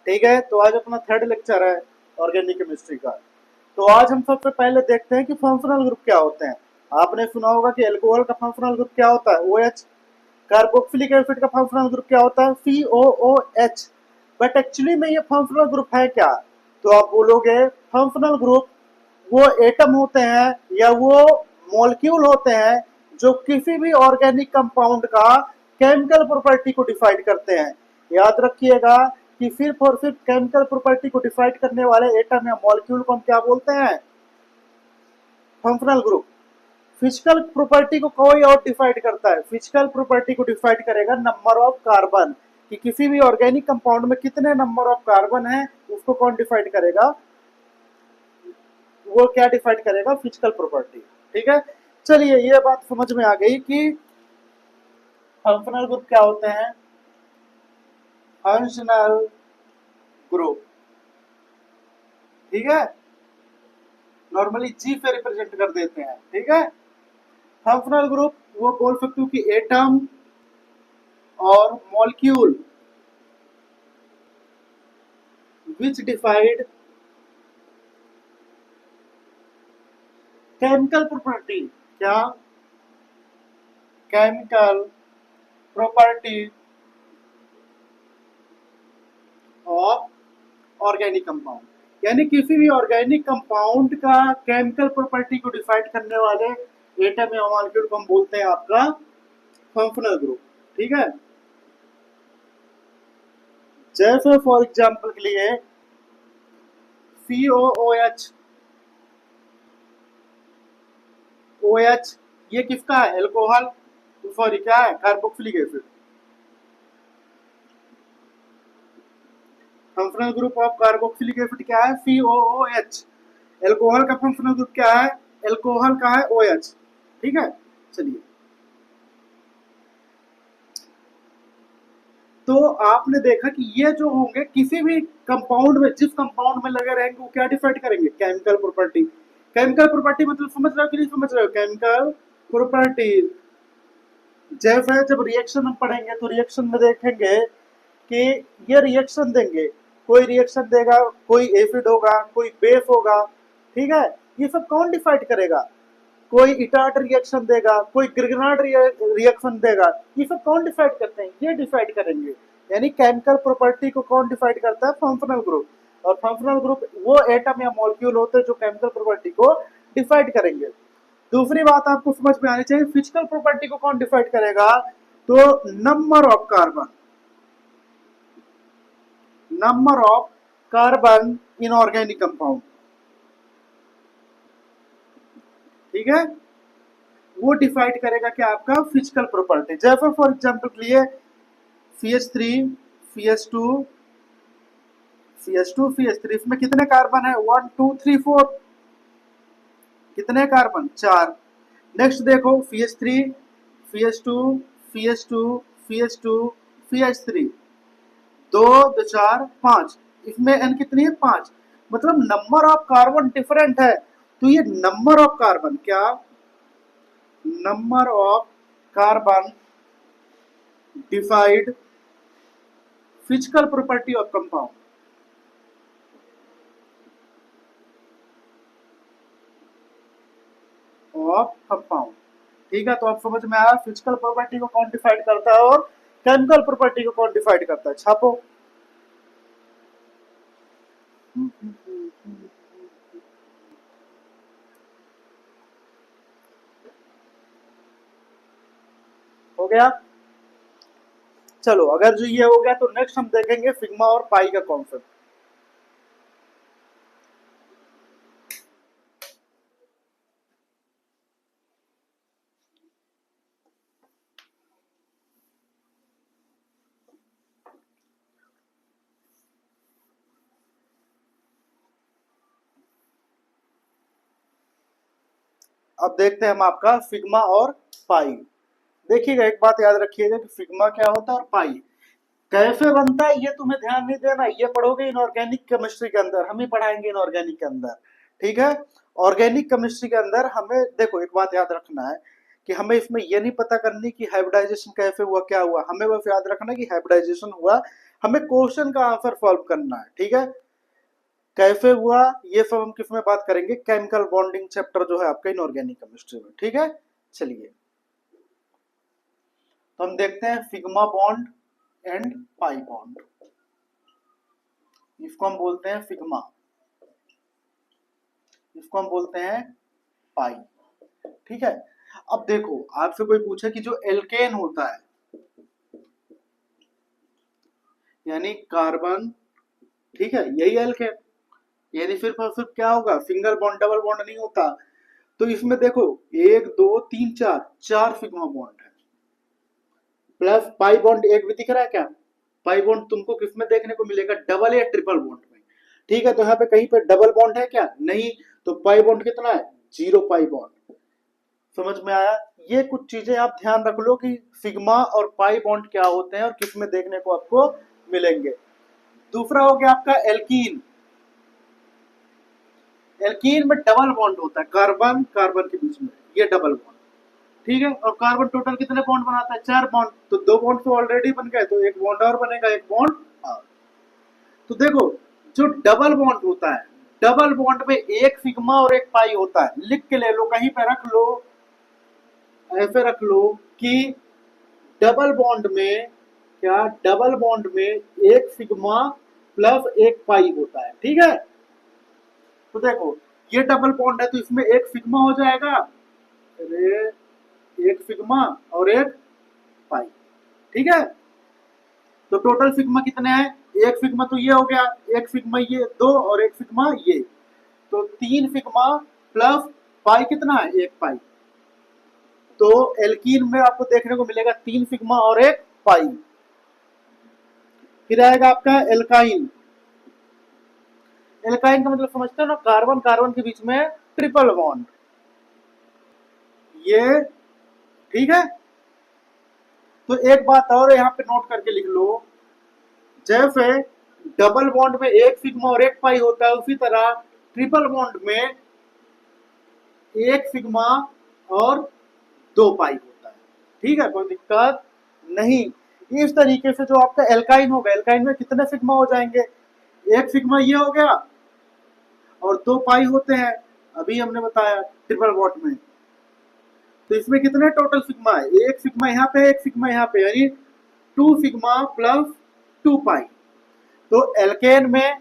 ठीक है, तो आज अपना थर्ड लेक्चर है ऑर्गेनिक केमिस्ट्री का। तो आज हम सबसे पहले देखते हैं कि फंक्शनल ग्रुप क्या होते हैं। आपने सुना होगा कि एल्कोहल का फंक्शनल ग्रुप क्या होता है, OH। कार्बोक्सिलिक एसिड का फंक्शनल ग्रुप क्या होता है, COOH। बट एक्चुअली में ये फंक्शनल ग्रुप है क्या? तो आप बोलोगे फंक्शनल ग्रुप वो एटम होते हैं या वो मॉलिक्यूल होते हैं जो किसी भी ऑर्गेनिक कंपाउंड का केमिकल प्रॉपर्टी को डिफाइड करते हैं। याद रखिएगा कि सिर्फ और सिर्फ केमिकल प्रॉपर्टी को डिफाइड करने वाले एटम या मॉलिक्यूल को हम क्या बोलते हैं, फंक्शनल ग्रुप। फिजिकल प्रॉपर्टी को कोई और डिफाइड करता है, फिजिकल प्रॉपर्टी को डिफाइड करेगा नंबर ऑफ कार्बन, कि किसी भी ऑर्गेनिक कंपाउंड में कितने नंबर ऑफ कार्बन है उसको कौन डिफाइड करेगा, वो क्या डिफाइड करेगा, फिजिकल प्रॉपर्टी। ठीक है, चलिए ये बात समझ में आ गई कि फंक्शनल ग्रुप क्या होते हैं। फंक्शनल ग्रुप, ठीक है, नॉर्मली जी से रिप्रेजेंट कर देते हैं। ठीक है, फंक्शनल ग्रुप वो बोल सकते हो कि एटम और molecule which defined chemical property, क्या, chemical property of organic compound. यानी किसी भी ऑर्गेनिक कंपाउंड का केमिकल प्रॉपर्टी को डिफाइड करने वाले एटम या मॉलिक्यूल को हम बोलते हैं आपका फंक्शनल ग्रुप। ठीक है, जैसे फॉर एग्जांपल के लिए COOH, OH ये किसका है, एल्कोहल, सॉरी क्या है, carboxylic acid. Functional group of carboxylic acid क्या है, COOH। एल्कोहल का फंक्शनल ग्रुप क्या है, एल्कोहल का है OH। ठीक है, चलिए, तो आपने देखा कि ये जो होंगे किसी भी कंपाउंड में, जिस कंपाउंड में लगे रहेंगे वो क्या डिफाइड करेंगे, केमिकल प्रॉपर्टी। केमिकल प्रॉपर्टी मतलब समझ रहे हो कि नहीं समझ रहे हो, केमिकल प्रॉपर्टी। जैसे जब रिएक्शन हम पढ़ेंगे तो रिएक्शन में देखेंगे कि ये रिएक्शन देंगे, कोई रिएक्शन देगा, कोई एसिड होगा, कोई बेस होगा। ठीक है, ये सब कौन डिसाइड करेगा, कोई इटार्ट रिएक्शन देगा, कोई ग्रिगनार्ड रिएक्शन देगा, ये सब कौन डिसाइड करते हैं, ये डिसाइड करेंगे। यानी केमिकल प्रॉपर्टी को कौन डिसाइड करता है, फंक्शनल ग्रुप। और फंक्शनल ग्रुप वो एटम या मॉलिक्यूल होते हैं जो केमिकल प्रॉपर्टी को डिसाइड करेंगे। दूसरी बात आपको समझ में आनी चाहिए, फिजिकल प्रॉपर्टी को कौन डिसाइड करेगा, तो number of carbon, number of carbon in organic compound. ठीक है, वो डिसाइड करेगा कि आपका फिजिकल प्रॉपर्टी। जैसे फॉर एग्जांपल के लिए CH3, CH2, CH2, CH3, इसमें कितने कार्बन है, 1 2 3 4, कितने कार्बन, 4। नेक्स्ट देखो CH3, CH2, CH2, CH2, CH3, 2 2 4 5, इसमें n कितनी है, 5। मतलब नंबर ऑफ कार्बन डिफरेंट है, तो ये नंबर ऑफ कार्बन क्या, number of carbon डिफाइड physical property of compound, of compound. ठीक है, तो आप समझ में आया फिजिकल प्रॉपर्टी को कौन डिफाइड करता है और केमिकल प्रॉपर्टी को कौन डिफाइड करता है। छापो, हो गया। चलो, अगर जो ये हो गया तो नेक्स्ट हम देखेंगे सिग्मा और पाई का कॉन्सेप्ट। अब देखते हैं हम आपका सिग्मा और पाई। देखिएगा, एक बात याद रखिएगा कि सिग्मा क्या होता है और पाई कैसे बनता है, ये तुम्हें ध्यान नहीं देना, ये पढ़ोगे इनऑर्गेनिक केमिस्ट्री के अंदर, हम ही पढ़ाएंगे इनऑर्गेनिक के अंदर। ठीक है, ऑर्गेनिक केमिस्ट्री के अंदर हमें देखो एक बात याद रखना है कि हमें इसमें ये नहीं पता करनी कि हाइब्रिडाइजेशन कैसे हुआ, क्या हुआ, हमें बस याद रखना कि हाइब्रिडाइजेशन हुआ, हमें क्वेश्चन का आंसर सॉल्व करना है, ठीक है। कैसे हुआ ये सब हम किस में बात करेंगे, केमिकल बॉन्डिंग चैप्टर जो है आपका इनऑर्गेनिक केमिस्ट्री में, ठीक है। चलिए तो हम देखते हैं sigma bond and pi bond, इसको हम बोलते हैं सिग्मा, इसको हम बोलते हैं पाई, ठीक है। अब देखो आपसे कोई पूछे कि जो एल्केन होता है यानी कार्बन, ठीक है, यही एल्केन, यानी सिर्फ और सिर्फ क्या होगा, सिंगल बॉन्ड डबल बॉन्ड नहीं होता। तो इसमें देखो 1 2 3 4 4 सिग्मा बॉन्ड है, प्लस पाई बॉन्ड एक भी दिख रहा है क्या, पाई बॉन्ड तुमको किसमें देखने को मिलेगा, डबल या ट्रिपल बॉन्ड में, ठीक है। तो यहाँ पे कहीं पे डबल बॉन्ड है क्या, नहीं, तो पाई बॉन्ड कितना है, 0 पाई बॉन्ड। समझ में आया। ये कुछ चीजें आप ध्यान रख लो कि सिग्मा और पाई बॉन्ड क्या होते हैं और किसमें देखने को आपको मिलेंगे। दूसरा हो गया आपका एल्कीन, एल्कीन में डबल बॉन्ड होता है, कार्बन कार्बन के बीच में, ये डबल बॉन्ड, ठीक है। और कार्बन टोटल कितने बॉन्ड बनाता है, 4 बॉन्ड, तो 2 बॉन्ड तो ऑलरेडी बन गए, तो एक बॉन्ड और बनेगा, एक बॉन्ड और। तो देखो जो डबल बॉन्ड होता है, डबल बॉन्ड में एक सिग्मा और एक पाई होता है, लिख के ले लो, कहीं पे रख लो, ऐसे रख लो कि डबल बॉन्ड में क्या, डबल बॉन्ड में एक सिग्मा प्लस एक पाई होता है, ठीक है। तो देखो ये डबल बॉन्ड है तो इसमें एक सिग्मा हो जाएगा, अरे एक सिग्मा और एक पाई, ठीक है। तो टोटल सिग्मा कितने हैं, एक सिग्मा तो ये हो गया, एक सिग्मा ये 2 और एक सिग्मा ये, तो 3 सिग्मा प्लस पाई कितना है, एक पाई। तो एल्कीन में आपको देखने को मिलेगा 3 सिग्मा और एक पाई। फिर आएगा आपका एल्काइन, एल्काइन का मतलब समझते हो ना, कार्बन कार्बन के बीच में ट्रिपल बॉन्ड, ये, ठीक है। तो एक बात और यहाँ पे नोट करके लिख लो, जैसे डबल बॉन्ड में एक सिग्मा और एक पाई होता है, उसी तरह ट्रिपल बॉन्ड में एक सिग्मा और 2 पाई होता है, ठीक है, कोई दिक्कत नहीं। इस तरीके से जो आपका एल्काइन होगा, एल्काइन में कितने सिग्मा हो जाएंगे, एक सिग्मा ये हो गया और 2 पाई होते हैं, अभी हमने बताया ट्रिपल बॉन्ड में। तो इसमें कितने टोटल सिग्मा है, एक सिग्मा यहाँ पे, एक सिग्मा यहाँ पे, यानी 2 सिग्मा प्लस 2 पाई। तो एल्केन में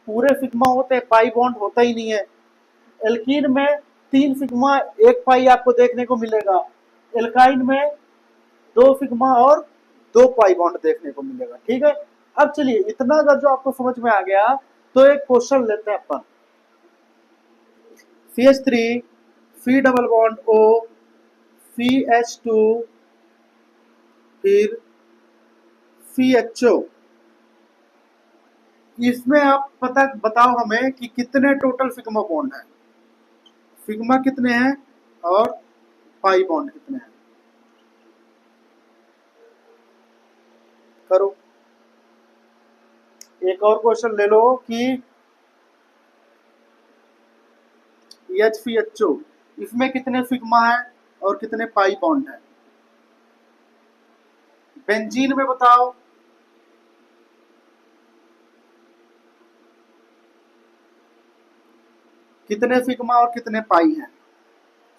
पूरे सिग्मा होते हैं, पाई बॉन्ड होता ही नहीं है। एल्कीन में 3 सिग्मा 1 पाई आपको देखने को मिलेगा, एल्काइन में 2 सिग्मा और 2 पाई बॉन्ड देखने को मिलेगा, ठीक है। अब चलिए इतना अगर जो आपको समझ में आ गया तो एक क्वेश्चन लेते हैं अपन, CH3 C double bond O CH2 फिर CHO, इसमें आप पता बताओ हमें कि कितने टोटल सिग्मा बॉन्ड है, सिग्मा कितने हैं और पाई बॉन्ड कितने हैं, करो। एक और क्वेश्चन ले लो कि HCHO, इसमें कितने सिग्मा है और कितने पाई बॉन्ड है, बेंजीन में बताओ कितने सिग्मा और कितने पाई हैं,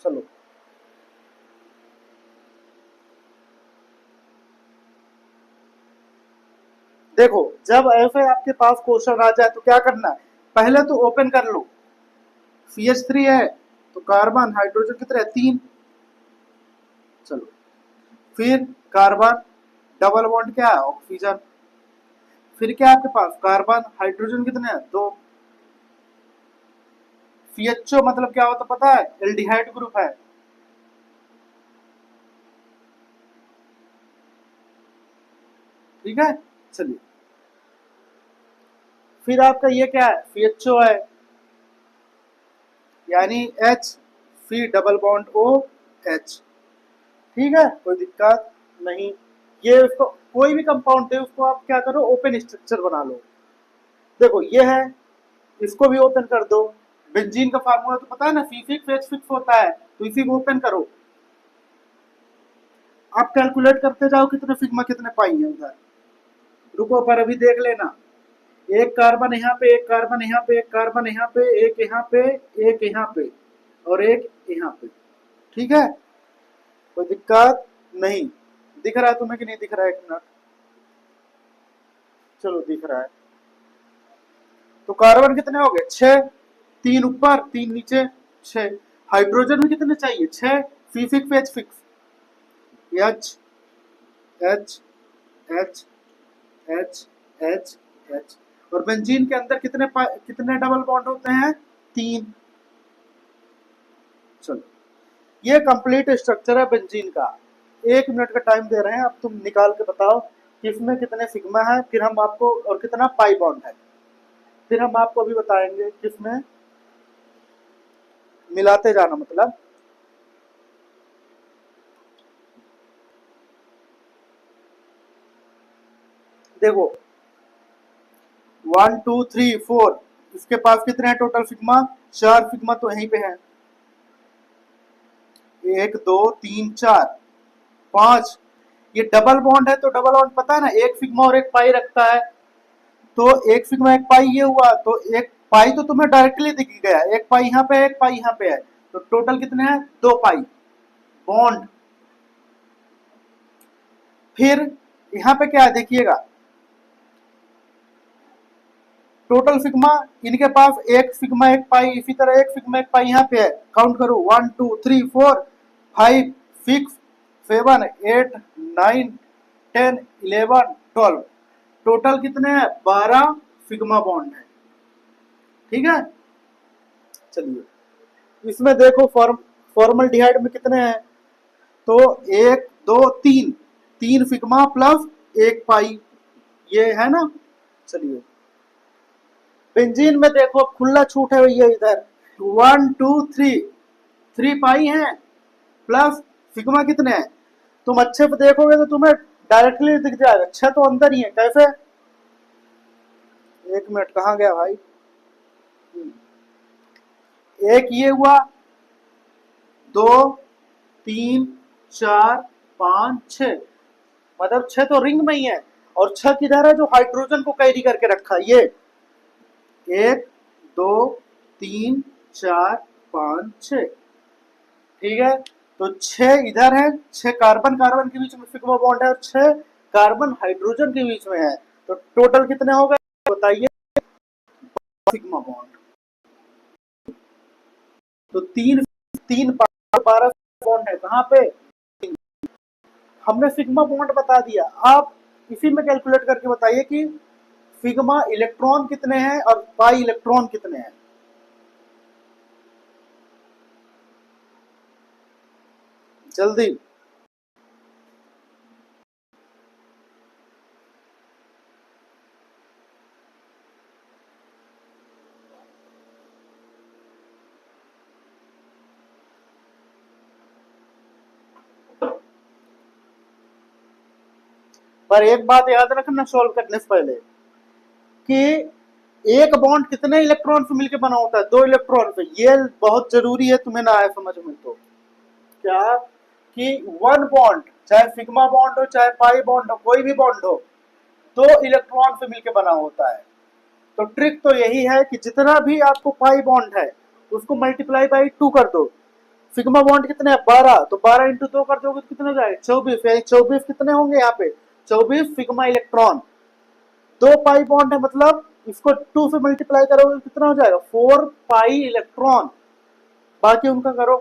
चलो। देखो जब ऐसे आपके पास क्वेश्चन आ जाए तो क्या करना है, पहले तो ओपन कर लो, CH3 है तो कार्बन हाइड्रोजन कितने हैं, 3, चलो। फिर कार्बन डबल बॉन्ड क्या है, ऑक्सीजन। फिर क्या आपके पास कार्बन हाइड्रोजन कितने हैं, 2। CHO मतलब क्या होता पता है, एल्डिहाइड ग्रुप है, ठीक है। चलिए फिर आपका ये क्या है, CHO है, यानी H C double bond OH, ठीक है, कोई दिक्कत नहीं। ये उसको कोई भी कंपाउंड है उसको आप क्या करो, ओपन स्ट्रक्चर बना लो। देखो ये है, इसको भी ओपन कर दो, बेंजीन का फार्मूला तो पता है ना, C6H6 होता है, तो इसी को ओपन करो, आप कैलकुलेट करते जाओ कितने सिग्मा कितने पाई है उधर। रुको पर अभी देख लेना, एक कार्बन यहाँ पे, एक कार्बन यहाँ पे, एक कार्बन यहाँ पे, एक यहाँ पे, एक यहाँ पे और एक यहाँ पे। ठीक है, कोई दिक्कत नहीं। दिख रहा है तुम्हें कि नहीं दिख रहा है? एक मिनट, चलो दिख रहा है। तो कार्बन कितने हो गए? 6, 3 ऊपर 3 नीचे, 6। हाइड्रोजन में कितने चाहिए? 6। C six H six, H H H H H H. और बेंजीन के अंदर कितने डबल बॉन्ड होते हैं? 3। चलो, ये कंप्लीट स्ट्रक्चर है बेंजीन का। 1 मिनट का टाइम दे रहे हैं, अब तुम निकाल के बताओ कि इसमें कितने सिग्मा है, फिर हम आपको, और कितना पाई बॉन्ड है, फिर हम आपको अभी बताएंगे किसमें मिलाते जाना। मतलब देखो 1 2 3 4, इसके पास कितने हैं टोटल सिग्मा? 4 सिग्मा तो यहीं पे है। 1 2 3 4 5। ये डबल बॉन्ड है तो डबल बॉन्ड पता है ना, एक सिग्मा और एक पाई रखता है। तो एक सिग्मा एक पाई ये हुआ, तो एक पाई तो तुम्हें डायरेक्टली दिख गया, एक पाई यहाँ पे है, एक पाई यहाँ पे है, तो टोटल कितने हैं? 2 पाई बॉन्ड। फिर यहाँ पे क्या है देखिएगा, टोटल सिग्मा इनके पास एक सिग्मा एक पाई, इसी तरह एक सिग्मा एक पाई यहाँ पे है। काउंट करो 1 2 3 4 5 6 7 8 9 10 11 12। टोटल कितने हैं? 12 सिग्मा बॉन्ड है। ठीक है, चलिए इसमें देखो फॉर्मल्डिहाइड में कितने हैं? तो 1 2 3, 3 सिग्मा प्लस 1 पाई, ये है ना। चलिए बेंजीन में देखो खुला छूट है भैया, इधर 1 2 3, 3 पाई है प्लस सिग्मा कितने हैं? तुम अच्छे से देखोगे तो तुम्हें डायरेक्टली दिख जाएगा, 6 तो अंदर ही है। कैसे? 1 मिनट, कहाँ गया भाई? एक ये हुआ, 2 3 4 5 6, मतलब 6 तो रिंग में ही है। और 6 किधर है? जो हाइड्रोजन को कैरी करके रखा है, ये 1 2 3 4 5 6। ठीक है, तो 6 इधर है, 6 कार्बन कार्बन के बीच में सिग्मा बॉन्ड है और 6 कार्बन हाइड्रोजन के बीच में है। तो टोटल कितने हो गए बताइए? Sigma bond. तो 3 3 12 बॉन्ड है कहाँ पे? हमने सिग्मा बॉन्ड बता दिया। आप इसी में कैलकुलेट करके बताइए कि सिग्मा इलेक्ट्रॉन कितने हैं और पाई इलेक्ट्रॉन कितने हैं। जल्दी। पर एक बात याद रखना सॉल्व करने से पहले, कि एक बॉन्ड कितने इलेक्ट्रॉन से मिलकर बना होता है? 2 इलेक्ट्रॉन से। ये बहुत जरूरी है, तुम्हें ना आए समझ में तो क्या, कि 1 बॉन्ड, चाहे सिग्मा बॉन्ड हो चाहे पाई बॉन्ड हो, कोई भी बॉन्ड हो, 2 इलेक्ट्रॉन से मिलकर बना होता है। तो ट्रिक तो यही है कि जितना भी आपको पाई बॉन्ड है उसको मल्टीप्लाई बाई 2 कर दो। सिग्मा बॉन्ड कितने हैं? 12, तो 12 इंटू 2 कर दोगे तो कितने हो जाएगा? 24। यानी 24 कितने होंगे यहाँ पे? 24 सिग्मा इलेक्ट्रॉन। 2 पाई बॉन्ड है, मतलब इसको 2 से मल्टीप्लाई करोगे तो कितना हो जाएगा? 4 पाई इलेक्ट्रॉन। बाकी उनका करो।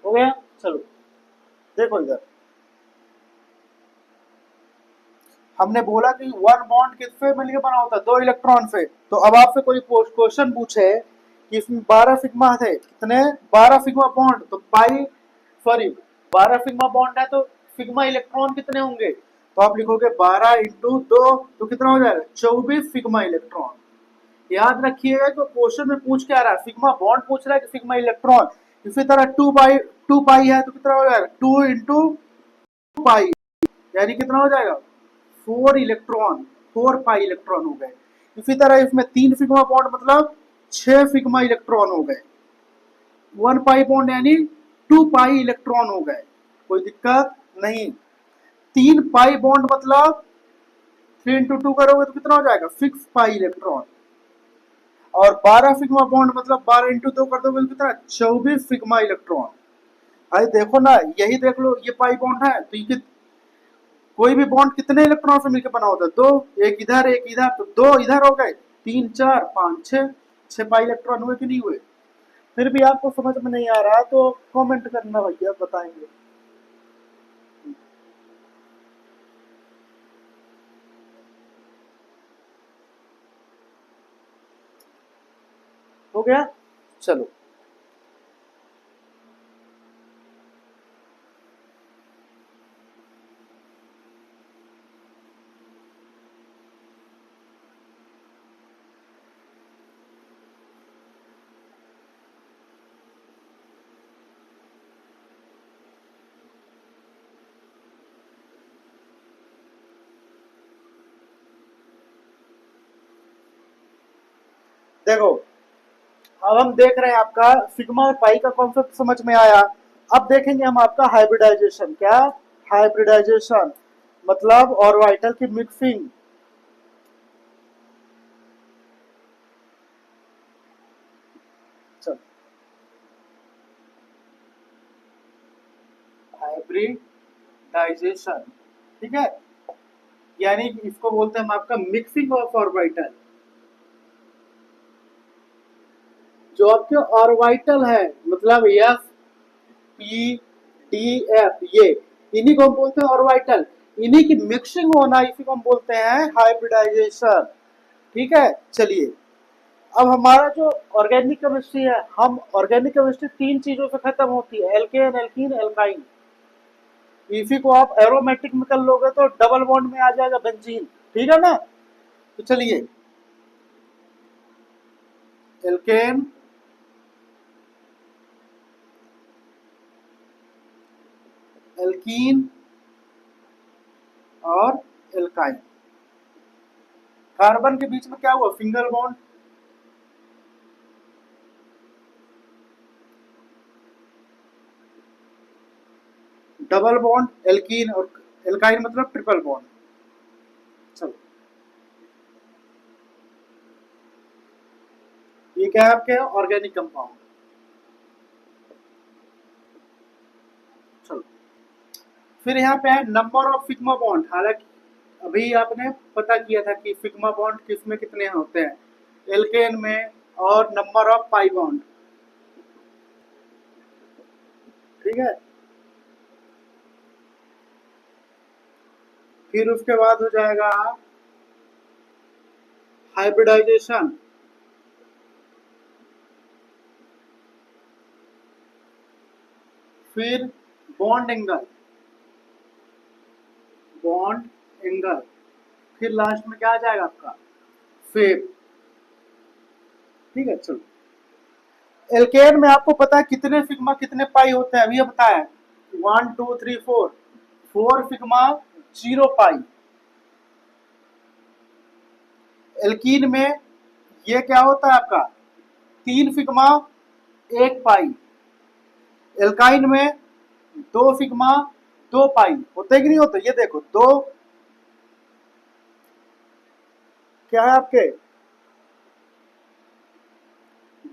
हो गया? चलो देखो इधर, हमने बोला कि 1 बॉन्ड किससे मिलकर बना होता है? 2 इलेक्ट्रॉन से। तो अब आपसे कोई क्वेश्चन पूछे कि इसमें 12 सिग्मा थे, कितने? 12 सिग्मा बॉन्ड, तो पाई, सॉरी 12 सिग्मा बॉन्ड है तो सिग्मा इलेक्ट्रॉन कितने होंगे? तो आप लिखोगे 12 इंटू 2, तो कितना हो जाएगा? 24 सिग्मा इलेक्ट्रॉन। याद रखिएगा तो क्वेश्चन में पूछ के आ रहा है, सिग्मा बॉन्ड पूछ रहा है कि सिग्मा इलेक्ट्रॉन। इसी तरह 2 पाई है तो कितना हो जाएगा? 2 इंटू पाई, यानी कितना हो जाएगा? 4 इलेक्ट्रॉन, 4 पाई इलेक्ट्रॉन हो गए। इसी तरह इसमें 3 सिग्मा बॉन्ड मतलब 6 सिग्मा इलेक्ट्रॉन हो गए। 1 पाई बॉन्ड यानी 2 पाई इलेक्ट्रॉन हो गए, कोई दिक्कत नहीं। 3 पाई बॉन्ड मतलब 3 इंटू 2 करोगे तो कितना हो जाएगा 6 पाई इलेक्ट्रॉन। और 12 सिग्मा बॉन्ड मतलब 12 इंटू 2 कर दोगे तो कितना 24 सिग्मा इलेक्ट्रॉन। भाई देखो ना, यही देख लो, ये पाई बॉन्ड है तो ये कोई भी बॉन्ड कितने इलेक्ट्रॉन से मिलकर बना होता है, दो, एक इधर तो दो इधर हो गए, 3 4 5 6, 6 पाई इलेक्ट्रॉन हुए कि नहीं हुए। फिर भी आपको समझ में नहीं आ रहा तो कमेंट करना भैया, बताएंगे। हो गया, चलो। देखो, अब हम देख रहे हैं आपका सिग्मा और पाई का कॉन्सेप्ट समझ में आया। अब देखेंगे हम आपका हाइब्रिडाइजेशन। क्या? हाइब्रिडाइजेशन मतलब ऑर्बिटल की मिक्सिंग। चलो, हाइब्रिडाइजेशन, ठीक है, यानी कि इसको बोलते हैं हम आपका मिक्सिंग ऑफ ऑर्बिटल। जो आपके ऑर्बिटल है मतलब एफ पी डी एफ, ये इन्हीं को हम बोलते हैं ऑर्बिटल। इन्हीं की मिक्सिंग होना, इसी को हम बोलते हैं हाइब्रिडाइजेशन। ठीक है, चलिए। अब हमारा जो ऑर्गेनिक केमिस्ट्री है, हम ऑर्गेनिक केमिस्ट्री 3 चीजों से खत्म होती है, एल्केन एल्कीन एल्काइन। इसी को आप एरोमेटिक में कर लोगे तो डबल बॉन्ड में आ जाएगा बेंजीन। ठीक है ना? तो चलिए, एल्केन एल्कीन और एल्काइन। कार्बन के बीच में क्या हुआ, single bond. Double bond alkene और एल्काइन मतलब ट्रिपल बॉन्ड। चलो, ये क्या है आपके ऑर्गेनिक कंपाउंड। चलो, फिर यहाँ पे है नंबर ऑफ सिग्मा बॉन्ड। हालांकि अभी आपने पता किया था कि सिग्मा बॉन्ड किसमें कितने होते हैं, एल्केन में, और नंबर ऑफ पाई बॉन्ड। ठीक है, फिर उसके बाद हो जाएगा हाइब्रिडाइजेशन। फिर बॉन्ड एंगल, बॉन्ड एंगल। फिर लास्ट में क्या आ जाएगा आपका फेब। ठीक है, चलो। एल्केन में आपको पता है कितने सिग्मा कितने पाई होते हैं, अभी ये बताया 1 2 3 4, 4 सिग्मा 0 पाई। एल्कीन में ये क्या होता है आपका 3 सिग्मा 1 पाई। एल्काइन में 2 सिग्मा 2 पाई। होते कि नहीं होते, ये देखो, दो क्या है आपके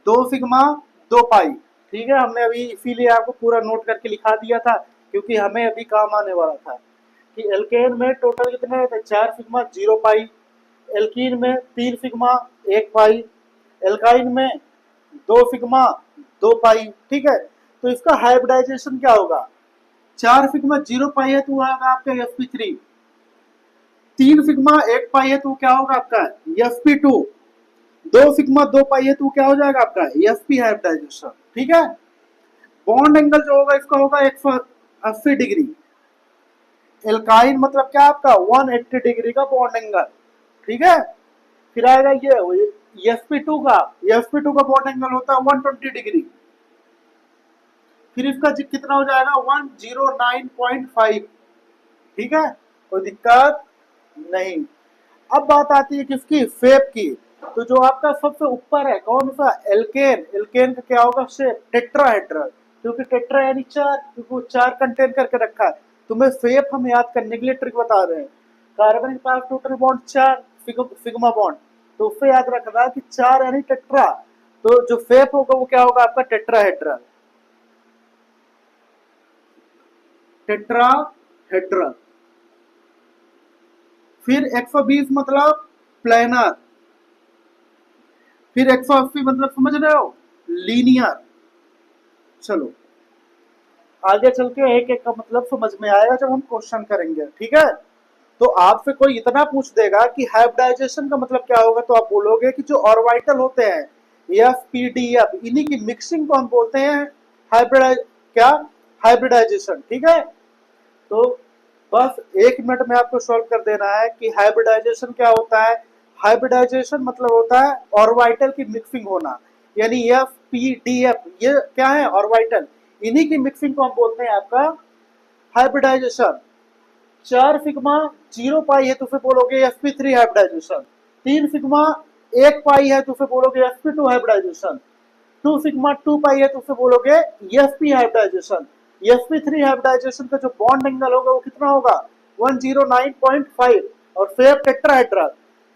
2 सिग्मा 2 पाई। ठीक है, हमने अभी इसीलिए आपको पूरा नोट करके लिखा दिया था, क्योंकि हमें अभी काम आने वाला था कि एल्केन में टोटल कितने रहते हैं, 4 सिग्मा 0 पाई। एल्कीन में 3 सिग्मा 1 पाई। एल्काइन में 2 सिग्मा 2 पाई। ठीक है, तो इसका हाइब्रिडाइजेशन क्या होगा, 4 सिग्मा 0 पाई है तो वो होगा आपका sp3। 3 सिग्मा 1 पाई है तो क्या होगा आपका sp2। 2 सिग्मा 2 पाई है तो क्या हो जाएगा आपका sp हाइब्रिडाइजेशन। ठीक है, बॉन्ड एंगल जो होगा इसका होगा 180 डिग्री। एल्काइन मतलब क्या आपका 180 डिग्री का बॉन्ड एंगल। ठीक है, फिर आएगा ये sp2 का, sp2 का बॉन्ड एंगल होता है 120 डिग्री। फिर इसका कितना हो जाएगा 109.5। ठीक है, कोई दिक्कत नहीं। अब बात आती है किसकी, फेब की। तो जो आपका सबसे ऊपर है कौन सा, एल्केन। एल्केन का क्या होगा शेप, टेट्राहेड्रल, क्योंकि टेट्रा यानी चार, क्योंकि वो चार कंटेन करके रखा है। तुम्हें फेब हम याद करने के लिए ट्रिक बता रहे हैं। कार्बन के पास टोटल बॉन्ड चार, सिग्मा बॉन्ड, तो उससे याद रखना कि चार यानी टेट्रा। तो जो फेब होगा वो क्या होगा आपका, टेट्राहेड्रल। टेट्राहेड्रल। फिर 120 मतलब प्लेनर। फिर 180 मतलब समझ रहे हो, लीनियर। चलो आगे चल के एक एक का मतलब समझ में आएगा जब हम क्वेश्चन करेंगे, ठीक है। तो आपसे कोई इतना पूछ देगा कि हाइब्रिडाइजेशन का मतलब क्या होगा, तो आप बोलोगे कि जो ऑर्बिटल होते हैं एफ पी डी एफ, इन्हीं की मिक्सिंग को हम बोलते हैं हाइब्रिडाइज, क्या, हाइब्रिडाइजेशन, ठीक है। तो बस 1 मिनट में आपको सॉल्व कर देना है कि हाइब्रिडाइजेशन क्या होता है। हाइब्रिडाइजेशन मतलब होता है ऑर्बिटल की मिक्सिंग होना, यानी एफ पी डी एफ ये क्या है, ऑर्बिटल, इन्हीं की मिक्सिंग को हम बोलते हैं आपका हाइब्रिडाइजेशन। चार सिग्मा जीरो पाई है तो फिर बोलोगे sp3 हाइब्रिडाइजेशन। तीन सिग्मा एक पाई है तो फिर बोलोगे sp2 hybridization. Two sigma two pi है तो फिर बोलोगे sp हाइब्रिडाइजेशन। sp3 हाइब्रिडाइजेशन का जो बॉन्ड एंगल होगा वो कितना होगा, 109.5, और फेब टेट्राहेड्रल।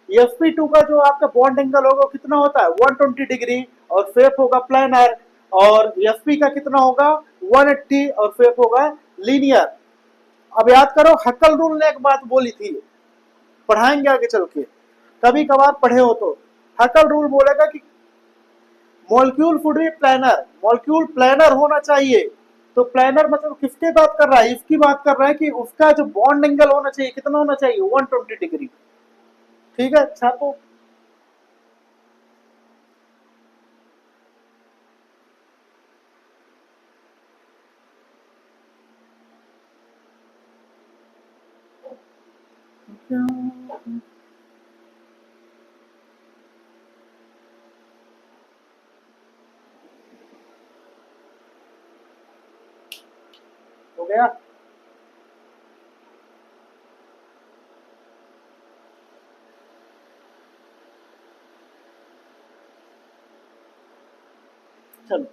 sp2 का जो आपका बॉन्ड एंगल होगा वो कितना होता है, 120 डिग्री, और फेब होगा प्लानर। और sp का कितना होगा, 180, और फेब होगा लीनियर। अब याद करो, हक्कल रूल ने एक बात बोली थी, पढ़ाएंगे आगे चल के, कभी कभार पढ़े हो तो। हक्कल रूल बोलेगा कि molecule should be planar, molecule planar होना चाहिए। तो प्लानर मतलब किसकी बात कर रहा है, इसकी बात कर रहा है कि उसका जो बॉन्ड एंगल होना चाहिए कितना होना चाहिए, 120 डिग्री। ठीक है, छापो। हो गया। चलो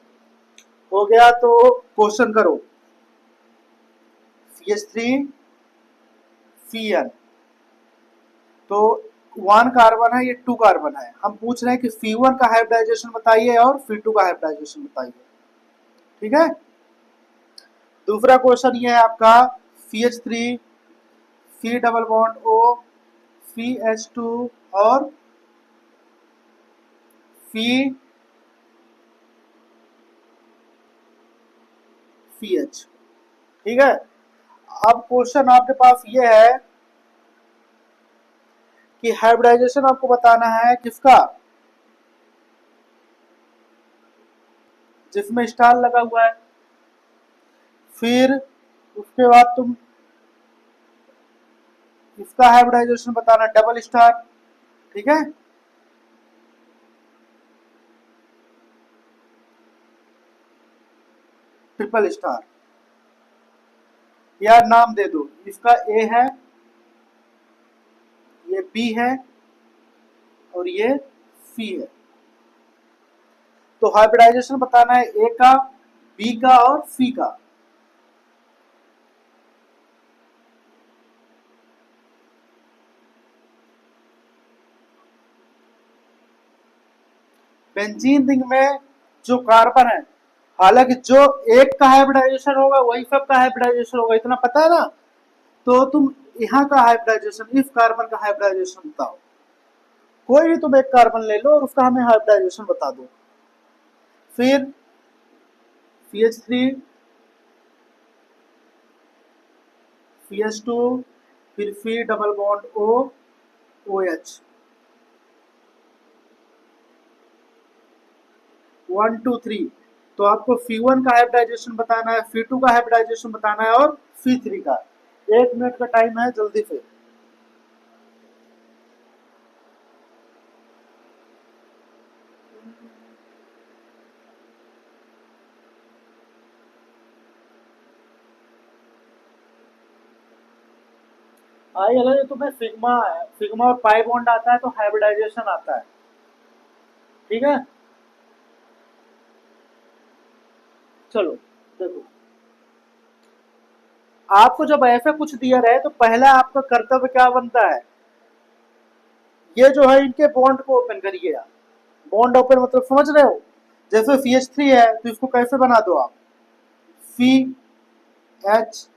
हो गया तो क्वेश्चन करो। CH3 Cn, तो 1 कार्बन है, ये 2 कार्बन है। हम पूछ रहे हैं कि C1 का हाइब्रिडाइजेशन बताइए और C2 का हाइब्रिडाइजेशन बताइए, ठीक है। दूसरा क्वेश्चन ये है आपका, CH3 C double bond O CH2 और CH, ठीक है। अब क्वेश्चन आपके पास ये है कि हाइब्रिडाइजेशन आपको बताना है किसका, जिसमें स्टार लगा हुआ है। फिर उसके बाद तुम इसका हाइब्रिडाइजेशन बताना, डबल स्टार, ठीक है। ट्रिपल स्टार, या नाम दे दो, इसका ए है, ये बी है, और ये सी है। तो हाइब्रिडाइजेशन बताना है ए का, बी का और सी का। बेंजीन रिंग में जो कार्बन है, हालांकि जो एक का हाइब्रिडाइजेशन होगा वही सब का हाइब्रिडाइजेशन होगा, इतना पता है ना। तो तुम यहाँ का हाइब्रिडाइजेशन, इस कार्बन का हाइब्रिडाइजेशन बताओ। कोई भी तुम एक कार्बन ले लो और उसका हमें हाइब्रिडाइजेशन बता दो। फिर CH3 CH2, फिर C double bond O OH, 1 2 3। तो आपको C1 का हाइब्रिडाइजेशन बताना है, C2 का हाइब्रिडाइजेशन बताना है, और C3 का। 1 मिनट का टाइम है, जल्दी से। आई अगर तुम्हें सिग्मा है, सिग्मा और पाई बॉन्ड आता है तो हाइब्रिडाइजेशन आता है। ठीक है, चलो देखो, आपको जब ऐसा कुछ दिया रहे तो पहला आपका कर्तव्य क्या बनता है, ये जो है इनके बॉन्ड को ओपन करिए आप। बॉन्ड ओपन मतलब समझ रहे हो, जैसे CH3 है तो इसको कैसे बना दो आप, सी एच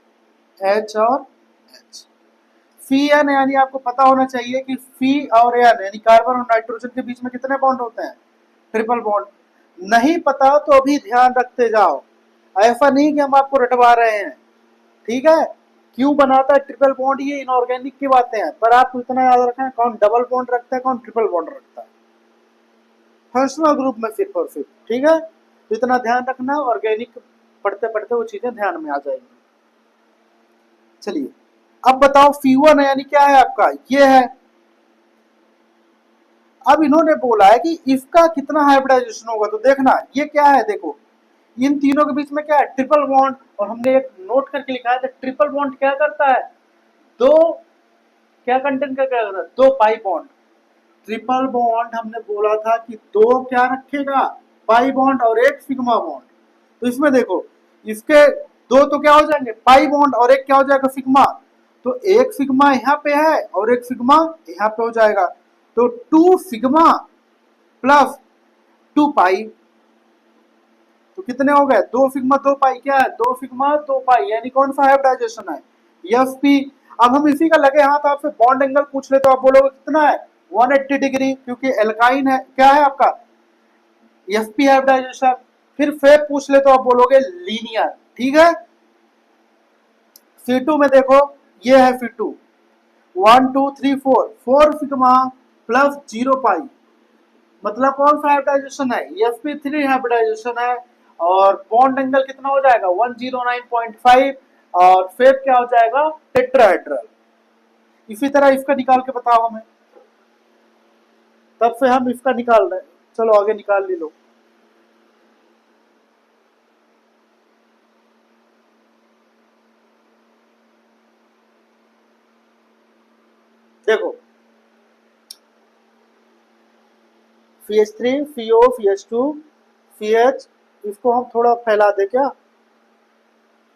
एच और एच। फी एन यानी आपको पता होना चाहिए कि फी और एन यानी कार्बन और नाइट्रोजन के बीच में कितने बॉन्ड होते हैं, ट्रिपल बॉन्ड। नहीं पता तो अभी ध्यान रखते जाओ, ऐसा नहीं कि हम आपको रटवा रहे हैं। ठीक है, क्यों बनाता है ट्रिपल बॉन्ड, ये इनऑर्गेनिक की बातें हैं, पर आपको इतना याद रखना है कौन डबल बॉन्ड रखता है कौन ट्रिपल बॉन्ड रखता है, फंक्शनल ग्रुप में सिर्फ और सिर्फ। ठीक है, तो इतना ध्यान रखना, ऑर्गेनिक पढ़ते पढ़ते वो चीजें ध्यान में आ जाएंगी। चलिए, अब बताओ फी1 यानी क्या है आपका, ये है। अब इन्होंने बोला है कि इसका कितना हाइब्रिडाइजेशन होगा, तो देखना ये क्या है, देखो इन तीनों के बीच में क्या है, ट्रिपल बॉन्ड। और हमने एक नोट करके लिखा है, ट्रिपल बॉन्ड क्या करता है, दो क्या कंटेंट का क्या करता है, दो पाई बॉन्ड। ट्रिपल बॉन्ड हमने बोला था कि दो क्या रखेगा, पाई बॉन्ड और एक सिग्मा बॉन्ड। तो इसमें देखो, इसके दो तो क्या हो जाएंगे पाई बॉन्ड और एक क्या हो जाएगा सिग्मा। तो एक सिग्मा यहाँ पे है और एक सिग्मा यहाँ पे हो जाएगा, तो टू सिग्मा प्लस टू पाई, तो कितने हो गए, दो सिग्मा दो पाई, क्या है दो सिग्मा दो पाई, यानी कौन सा हाइब्रिडाइजेशन है, एफ पी। अब हम इसी का लगे हाथ आपसे बॉन्ड एंगल पूछ ले तो आप बोलोगे कितना है, 180 डिग्री, क्योंकि एल्काइन है, क्या है आपका एफ पी हाइब्रिडाइजेशन। फिर फेब पूछ ले तो आप बोलोगे लीनियर। ठीक है, C2 में देखो, ये है C2, 1 2 3 4, 4 सिग्मा प्लस 0 पाई, मतलब कौन सा हाइब्रिडाइजेशन है, sp3 हाइब्रिडाइजेशन है। और बॉन्ड एंगल कितना हो जाएगा 109.5, और फेब क्या हो जाएगा टेट्राहेड्रल। इसी तरह इसका निकाल के बताओ हमें, तब से हम इसका निकाल रहे हैं, चलो आगे निकाल ले लो। देखो CH3 CO CH2 CH, इसको हम थोड़ा फैला दे क्या,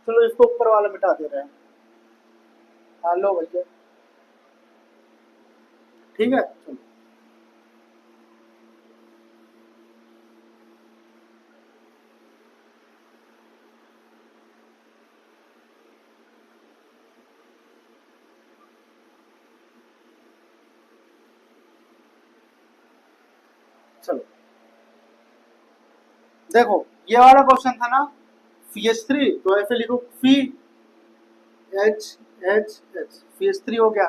चलो इसको ऊपर वाला मिटा दे रहे हैं, हाँ लो भैया। ठीक है, चलो चलो देखो, ये वाला क्वेश्चन था ना, CH3 तो ऐसे लिखो फी एच एच एच, CH3 हो गया,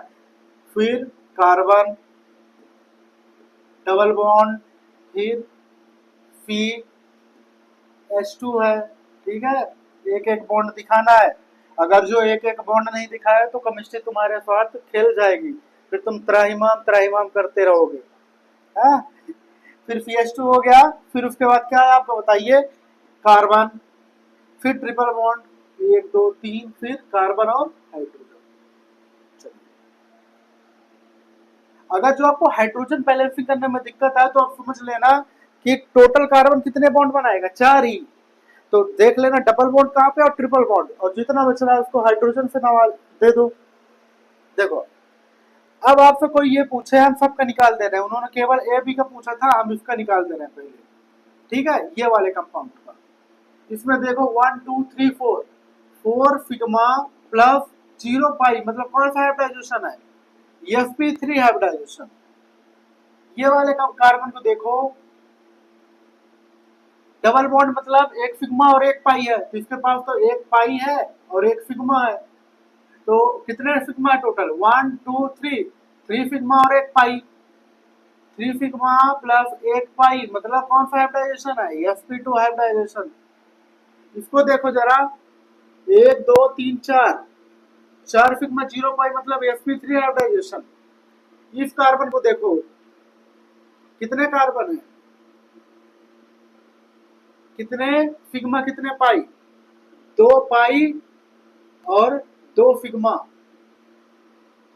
फिर कार्बन डबल बॉन्ड, फिर फी H2 है। ठीक है, एक एक बॉन्ड दिखाना है, अगर जो एक एक बॉन्ड नहीं दिखाया तो केमिस्ट्री तुम्हारे स्वार्थ खेल जाएगी, फिर तुम त्राहिमाम त्राहिमाम करते रहोगे। हाँ, फिर CH2 हो गया, फिर उसके बाद क्या है आपको बताइए, कार्बन, फिर ट्रिपल बॉन्ड 1 2 3, फिर कार्बन और हाइड्रोजन। अगर जो आपको हाइड्रोजन बैलेंसिंग करने में दिक्कत है तो आप समझ लेना कि टोटल कार्बन कितने बॉन्ड बनाएगा, चार ही। तो देख लेना डबल बॉन्ड कहाँ पे और ट्रिपल बॉन्ड, और जितना बच रहा है उसको हाइड्रोजन से नवा दे दो। देखो, अब आपसे कोई ये पूछे, हम सबका निकाल दे रहे हैं, उन्होंने केवल ए बी का पूछा था, हम इसका निकाल दे रहे हैं पहले। ठीक है, ये वाले कंपाउंड का, इसमें देखो 1 2 3 4, 4 सिग्मा प्लस 0 पाई, मतलब कौन सा हाइब्रिडाइजेशन है, sp3 हाइब्रिडाइजेशन। ये वाले कार्बन को देखो, डबल बॉन्ड मतलब एक सिग्मा और एक पाई है, तो इसके पास तो एक पाई है और एक सिग्मा है, तो कितने सिग्मा है टोटल 1 2 3, 3 सिग्मा और एक पाई, 3 सिग्मा प्लस एक पाई, मतलब कौन सा हाइब्रिडाइजेशन है, sp2 हाइब्रिडाइजेशन। इसको देखो जरा, 1 2 3 4, 4 सिग्मा 0 पाई मतलब sp3 हाइब्रिडाइजेशन। इस कार्बन को देखो, कितने कार्बन है, कितने सिग्मा कितने पाई, 2 पाई और 2 सिग्मा,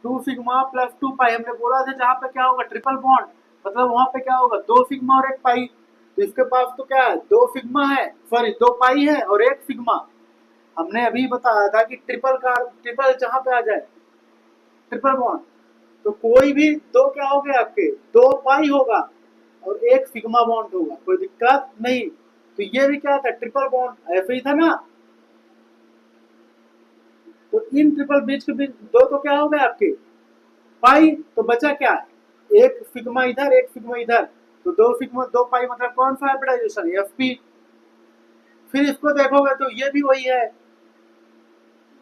2 सिग्मा प्लस 2 पाई, हमने बोला था जहाँ पे क्या होगा ट्रिपल बॉन्ड, मतलब वहां पे क्या होगा 2 सिग्मा और 1 पाई। तो इसके पास तो क्या है 2 सिग्मा है, सॉरी 2 पाई है और 1 सिग्मा। हमने अभी बताया था कि ट्रिपल जहां पे आ जाए ट्रिपल बॉन्ड, तो कोई भी दो क्या हो गए आपके 2 पाई होगा और 1 सिग्मा बॉन्ड होगा, कोई दिक्कत नहीं। तो ये भी क्या था ट्रिपल बॉन्ड, ऐसे ही था ना। तो इन ट्रिपल बीच के बीच दो तो क्या हो गए आपके पाई, तो बचा क्या एक सिग्मा इधर एक सिग्मा इधर, तो 2 सिग्मा 2 पाई मतलब कौन सा हाइब्रिडाइजेशन एफ पी। फिर इसको देखोगे तो ये भी वही है,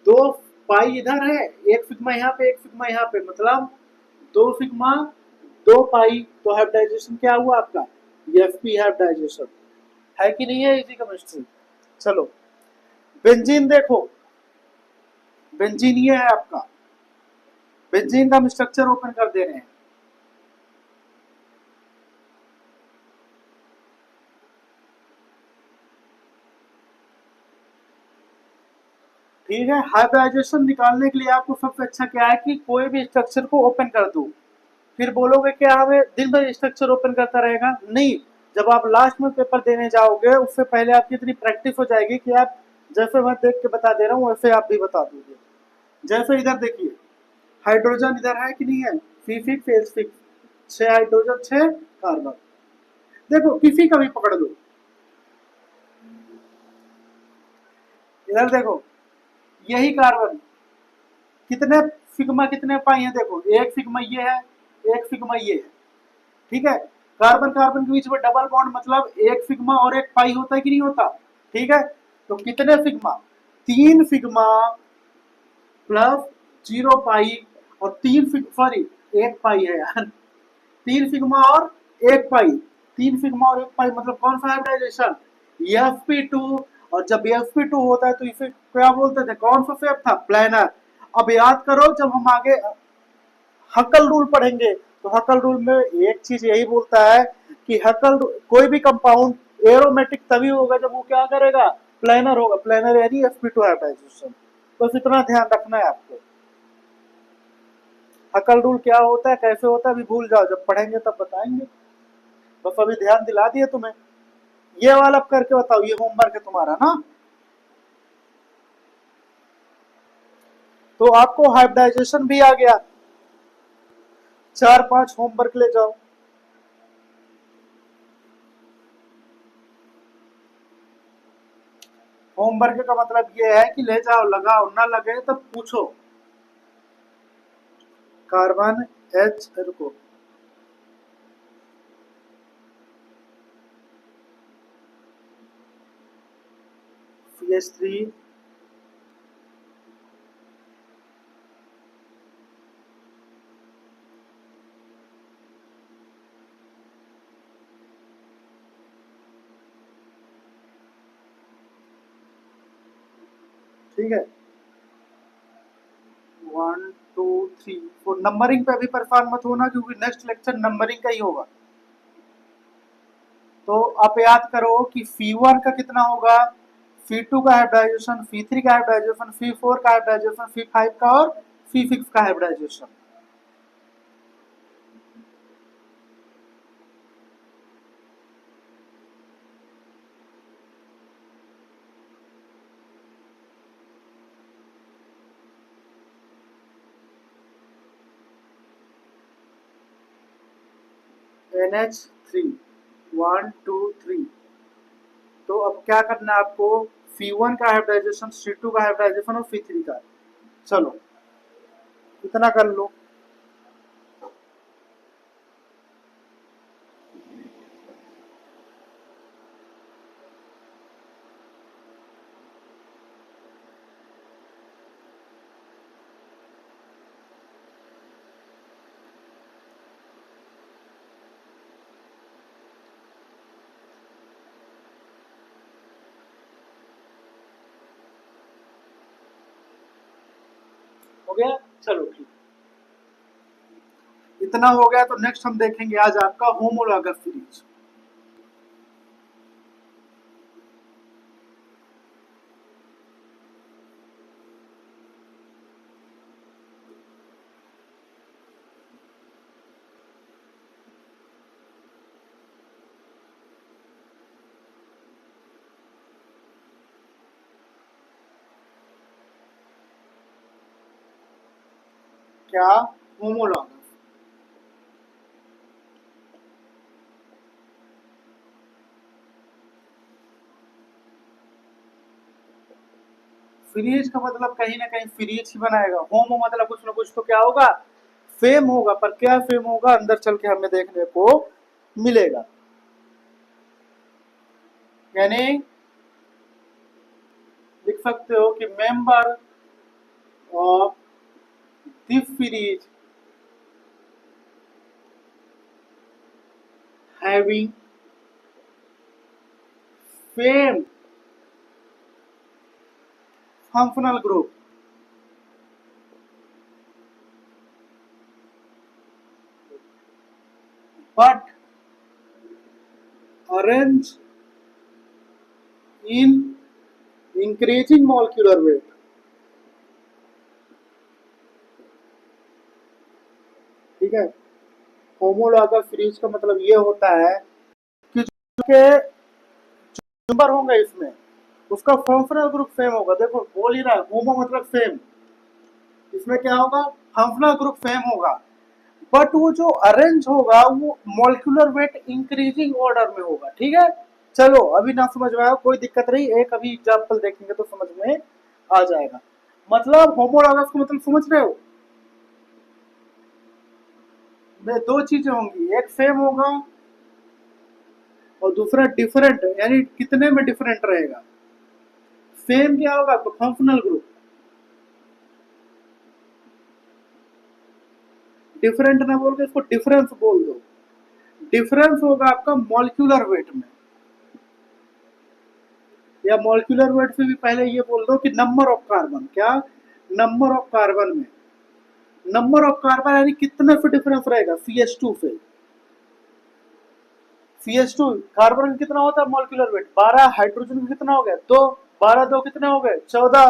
2 पाई इधर है, एक सिग्मा यहाँ पे एक सिग्मा यहाँ पे, मतलब 2 सिग्मा 2 पाई, तो हाइब्रिडाइजेशन क्या हुआ आपका एफ पी हाइब्रिडाइजेशन। है कि नहीं है इजी केमिस्ट्री। चलो बेंजीन देखो, बेंजीन ये है आपका, बेंजीन का हम स्ट्रक्चर ओपन कर दे रहे हैं। ठीक है, हाइब्रिडाइजेशन निकालने के लिए आपको सबसे अच्छा क्या है कि कोई भी स्ट्रक्चर को ओपन कर दो। फिर बोलोगे क्या हमें दिन भर स्ट्रक्चर ओपन करता रहेगा, नहीं। जब आप लास्ट में पेपर देने जाओगे उससे पहले आपकी इतनी प्रैक्टिस हो जाएगी कि आप जैसे मैं देख के बता दे रहा हूँ वैसे आप भी बता दोगे। जैसे इधर देखिए हाइड्रोजन इधर है कि नहीं है, C6H6, 6 हाइड्रोजन 6 कार्बन। देखो किसी का भी पकड़ लो, इधर देखो यही कार्बन, कितने सिग्मा कितने पाई हैं, देखो एक सिग्मा ये है एक सिग्मा ये है। ठीक है, कार्बन कार्बन के बीच में डबल बॉन्ड, मतलब एक सिग्मा और एक पाई होता है कि नहीं होता। ठीक है, तो कितने सिग्मा 3 सिग्मा प्लस 0 पाई और 3 सॉरी 1 पाई है यार, 3 सिग्मा और 1 पाई, 3 सिग्मा और 1 पाई मतलब कौन सा हाइब्रिडाइजेशन Sp2। और जब Sp2 होता है तो इसे क्या बोलते थे, कौन सा शेप था प्लानर। अब याद करो जब हम आगे हकल रूल पढ़ेंगे तो हकल रूल में एक चीज यही बोलता है कि हकल कोई भी कंपाउंड एरोमेटिक तभी होगा जब वो क्या करेगा प्लानर होगा, प्लानर यानी Sp2 हाइब्रिडाइजेशन। बस इतना ध्यान रखना है आपको। हकल रूल क्या होता है कैसे होता है अभी भूल जाओ, जब पढ़ेंगे तब बताएंगे। बस अभी ध्यान दिला दिए तुम्हें। ये वाला करके बताओ, ये होमवर्क है तुम्हारा ना। तो आपको हाइब्रिडाइजेशन भी आ गया, 4-5 होमवर्क ले जाओ। होमवर्क का मतलब ये है कि ले जाओ, लगाओ ना लगे तो पूछो। कार्बन एच रुको, CH3 ठीक है 1 2 3 4। नंबरिंग पे अभी परेशान मत होना क्योंकि नेक्स्ट लेक्चर नंबरिंग का ही होगा। तो आप याद करो कि C1 का कितना होगा, C2 का हाइब्रिडाइजेशन, C3 का हाइब्रिडाइजेशन, C4 का हाइब्रिडाइजेशन, C5 का और C6 का हाइब्रिडाइजेशन। NH3 1 2 3। तो अब क्या करना है आपको, C1 का हाइब्रिडाइजेशन, C2 का हाइब्रिडाइजेशन और C3 का। चलो इतना कर लो। हो गया, चलो ठीक, इतना हो गया। तो नेक्स्ट हम देखेंगे आज आपका होमोलॉगस सीरीज। क्या? होमोलॉगस। फ्रीज का मतलब कहीं ना कहीं फ्रीज ही बनाएगा। होमो मतलब कुछ ना कुछ तो क्या होगा, फेम होगा, पर क्या फेम होगा अंदर चल के हमें देखने को मिलेगा। यानी लिख सकते हो कि member of the freeze having fame functional group but arrange in increasing molecular weight। ठीक है, होमोलॉगस फ्रीज का मतलब ये होता है कि जो के नंबर होंगे इसमें उसका फंक्शनल ग्रुप सेम होगा। देखो बोल ही रहा है, होमो मतलब सेम, इसमें क्या होगा, फंक्शनल ग्रुप सेम होगा, बट वो जो अरेंज होगा वो मॉलिक्यूलर वेट इंक्रीजिंग ऑर्डर में होगा। ठीक है, चलो अभी ना समझ में आया कोई दिक्कत नहीं, एक अभी एग्जांपल देखेंगे तो समझ में आ जाएगा। मतलब होमोलॉगस को मतलब समझ रहे हो, में दो चीजें होंगी, एक सेम होगा और दूसरा डिफरेंट, यानी कितने में डिफरेंट रहेगा। सेम क्या होगा तो फंक्शनल ग्रुप, डिफरेंट ना बोल के इसको डिफरेंस बोल दो। डिफरेंस होगा आपका मॉलिक्यूलर वेट में, या मॉलिक्यूलर वेट से भी पहले ये बोल दो कि नंबर ऑफ कार्बन, क्या नंबर ऑफ कार्बन में, नंबर ऑफ कार्बन यानी कितने से डिफरेंस रहेगा CH2 से। CH2 कार्बन कितना होता है मॉलिक्यूलर वेट 12, हाइड्रोजन का कितना हो गया 2, 12 2 कितने हो गए 14।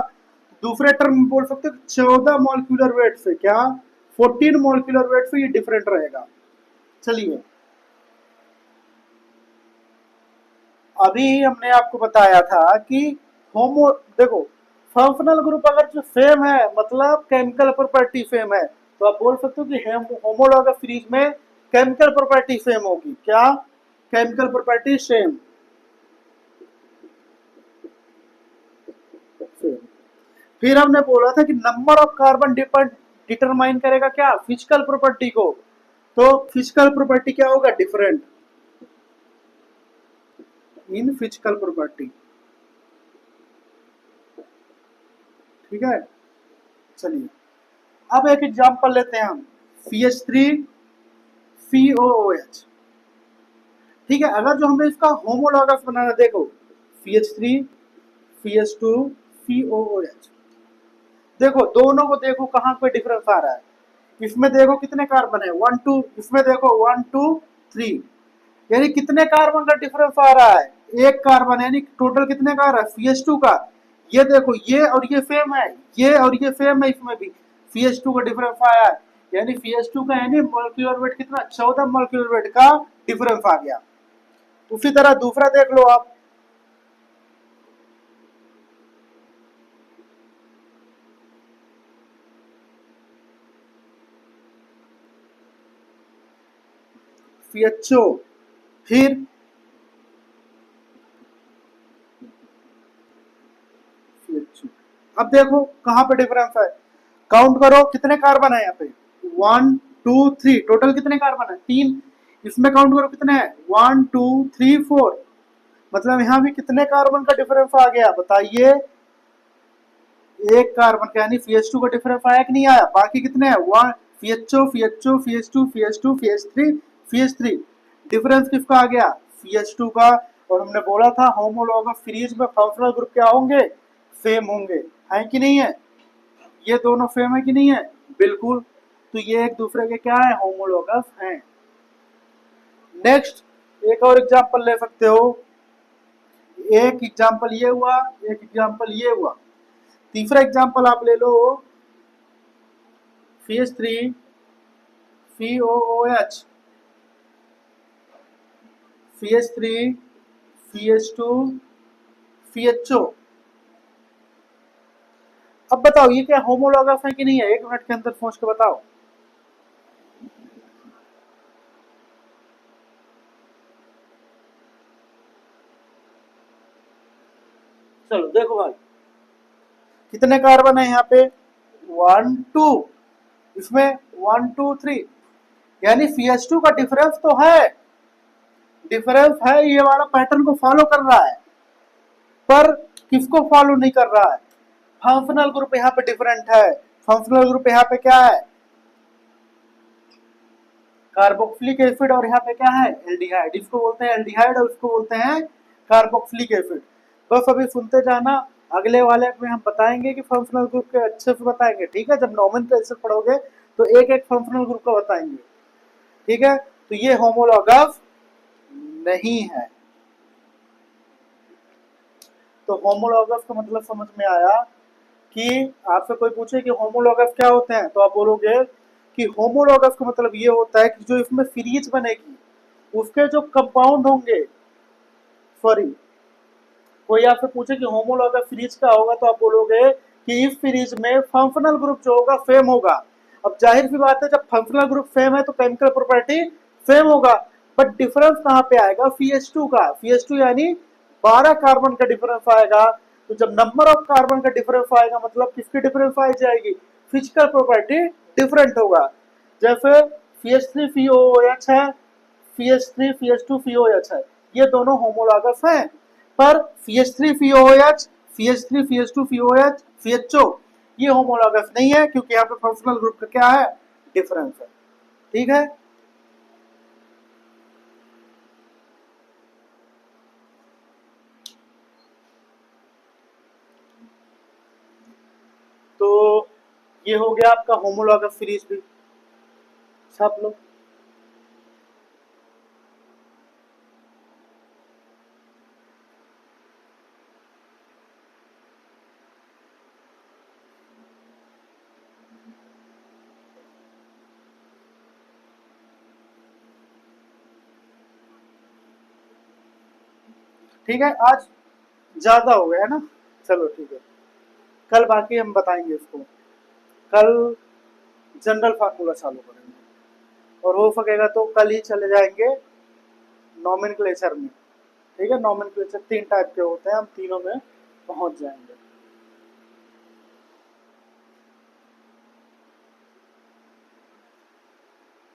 दूसरे टर्म में बोल सकते हो 14 मॉलिक्यूलर वेट से, क्या 14 मॉलिक्यूलर वेट से ये डिफरेंट रहेगा। चलिए अभी हमने आपको बताया था कि होमो, देखो फंक्शनल ग्रुप अगर जो सेम है मतलब केमिकल प्रॉपर्टी सेम है, तो आप बोल सकते हो कि होमोलॉगस सीरीज में केमिकल प्रॉपर्टी सेम होगी। क्या? Chemical property same. फिर हमने बोला था कि नंबर ऑफ कार्बन डिटरमाइन करेगा क्या, फिजिकल प्रॉपर्टी को, तो फिजिकल प्रॉपर्टी क्या होगा, डिफरेंट इन फिजिकल प्रॉपर्टी। ठीक है, चलिए अब एक एग्जांपल लेते हैं हम, CH3COOH। ठीक है, अगर जो हमें इसका होमोलॉगस बनाना, देखो CH3CH2COOH, देखो दोनों को देखो कहाँ पे डिफरेंस आ रहा है। इसमें देखो कितने कार्बन है 1 2, इसमें देखो 1 2 3, यानी कितने कार्बन का डिफरेंस आ रहा है, एक कार्बन, यानी टोटल कितने का आ रहा है CH2 का। ये देखो ये और ये सेम है, ये और ये सेम है, इसमें भी CH2 का डिफरेंस आया है, यानी CH2 का यानी मोलिकुलर वेट कितना 14 मोलिकुलर वेट का डिफरेंस आ गया। उसी तरह दूसरा देख लो आप, CHO, फिर CHO, अब देखो कहां पे डिफरेंस है, काउंट करो कितने कार्बन है यहाँ पे 1 2 3, टोटल कितने कार्बन है 3, इसमें काउंट करो कितने हैं 1 2 3 4, मतलब यहाँ भी कितने कार्बन का डिफरेंस आ गया बताइए, एक कार्बन का, यानी CH2 का डिफरेंस आया कि नहीं आया, बाकी कितने हैं 1 CHO CHO CH2 CH2 CH3 CH3, difference किसका आ गया CH2 का। और हमने बोला था होमोलॉगस सीरीज में फंक्शनल ग्रुप क्या होंगे, सेम होंगे, है कि नहीं है, ये दोनों सेम है कि नहीं है, बिल्कुल, तो ये एक दूसरे के क्या है, होमोलॉगस हैं। नेक्स्ट एक और एग्जांपल ले सकते हो, एक एग्जांपल ये हुआ, एक एग्जांपल ये हुआ, तीसरा एग्जांपल आप ले लो CH3COOH, CH3CH2CHO। अब बताओ ये क्या होमोलॉगस है कि नहीं है, एक मिनट के अंदर सोच के बताओ। चलो देखो भाई, कितने कार्बन है यहाँ पे, 1 2, इसमें 1 2 3, यानी CH2 का डिफरेंस तो है, डिफरेंस है, ये वाला पैटर्न को फॉलो कर रहा है, पर किसको फॉलो नहीं कर रहा है, फंक्शनल ग्रुप यहाँ पे डिफरेंट है। फंक्शनल ग्रुप यहाँ पे क्या है, कार्बोक्सिलिक एसिड, और यहाँ पे क्या है, एल्डिहाइड। इसको बोलते हैं एल्डिहाइड और इसको बोलते हैं कार्बोक्सिलिक एसिड। बस अभी सुनते जाना, अगले वाले में हम बताएंगे कि फंक्शनल ग्रुप के अच्छे से बताएंगे, ठीक है। जब नॉमेनक्लेचर पढ़ोगे तो एक एक फंक्शनल ग्रुप का बताएंगे, ठीक है। तो ये होमोलॉगस नहीं है। तो होमोलॉगस का मतलब समझ में आया कि आपसे कोई पूछे कि होमोलॉगस क्या होते हैं, तो आप बोलोगे कि होमोलॉगस का मतलब ये होता है कि जो इसमें सीरीज बनेगी उसके जो कंपाउंड होंगे, सॉरी, कोई आपसे पूछे कि होमोलॉगस सीरीज क्या होगा, तो आप बोलोगे कि इस सीरीज में फंक्शनल ग्रुप जो होगा सेम होगा। अब जाहिर सी बात है, जब फंक्शनल ग्रुप सेम है तो केमिकल प्रॉपर्टी सेम होगा, बट डिफरेंस कहाँ पे आएगा, CH2 का। CH2 यानी 12 कार्बन का डिफरेंस आएगा। तो जब नंबर ऑफ कार्बन का डिफरेंस आएगा मतलब किसकी डिफरेंस आ जाएगी, फिजिकल प्रॉपर्टी डिफरेंट होगा। जैसे CH3COOH है, CH3CH2COH है, ये दोनों होमोलॉगस हैं, पर CH3COOH, CH3CH2COH, CHO ये होमोलॉगस नहीं है, क्योंकि यहाँ पे फंक्शनल ग्रुप का क्या है, डिफरेंस है, ठीक है। तो ये हो गया आपका होमोलॉगस सीरीज भी, छाप लो। ठीक है, आज ज्यादा हो गया है ना, चलो ठीक है, कल बाकी हम बताएंगे इसको। कल जनरल फार्मूला चालू करेंगे, और हो सकेगा तो कल ही चले जाएंगे नॉमेनक्लेचर में, ठीक है। नॉमेनक्लेचर 3 टाइप के होते हैं, हम तीनों में पहुंच जाएंगे।